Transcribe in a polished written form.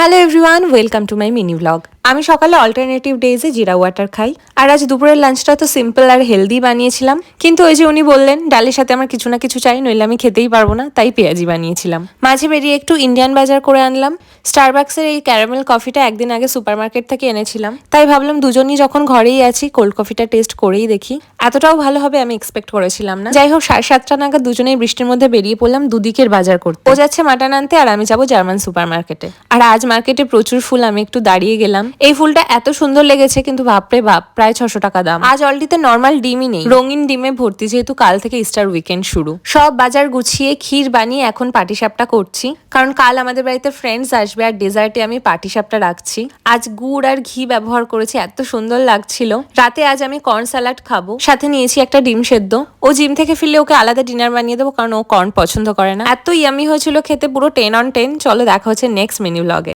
Hello everyone, welcome to my mini blog. আমি সকালে alternative ডেজে জিরা ওয়াটার খাই, আর আজ দুপুরের লাঞ্চটা তো সিম্পল আর হেলদি বানিয়েছিলাম। কিন্তু ওই যে উনি বললেন ডালের সাথে আমার কিছু না কিছু চাই, নইলে আমি খেতেই পারবো না, তাই পেঁয়াজি বানিয়েছিলাম। মাঝে বেরিয়ে একটু ইন্ডিয়ান বাজার করে আনলাম। স্টারবাক্সের এই ক্যারামেল কফিটা একদিন আগে সুপারমার্কেট থেকে এনেছিলাম, তাই ভাবলাম দুজনই যখন ঘরেই আছি কোল্ড কফিটা টেস্ট করেই দেখি। এতটাও ভালো হবে আমি এক্সপেক্ট করেছিলাম না। যাই হোক, 7:30 নাগাদ দুজনেই বৃষ্টির মধ্যে বেরিয়ে পড়লাম দুদিকের বাজার করতে। ও যাচ্ছে মাটন আনতে আর আমি যাবো জার্মান সুপারমার্কেটে। আর আজ মার্কেটে প্রচুর ফুল, আমি একটু দাঁড়িয়ে গেলাম। এই ফুলটা এত সুন্দর লেগেছে, কিন্তু বাপরে বাপ, প্রায় 600 টাকা দাম। আজ অলটিতে নর্মাল ডিমই নেই, রঙিন ডিমে ভর্তি, যেহেতু কাল থেকে ইস্টার উইকেন্ড শুরু। সব বাজার গুছিয়ে ক্ষীর বানিয়ে এখন পাটিসাপটা করছি, কারণ কাল আমাদের বাড়িতে ফ্রেন্ডস আসবে আর ডেজার্টে আমি পাটিসাপটা রাখছি। আজ গুড় আর ঘি ব্যবহার করেছি, এত সুন্দর লাগছিল। রাতে আজ আমি কর্ন স্যালাড খাবো, সাথে নিয়েছি একটা ডিম সেদ্ধ। ও জিম থেকে ফিরলে ওকে আলাদা ডিনার বানিয়ে দেবো, কারণ ও কর্ন পছন্দ করে না। এত ইয়ামি হয়েছিল খেতে, পুরো 10 on 10। চলো দেখা হচ্ছে নেক্সট মিনি ব্লগে।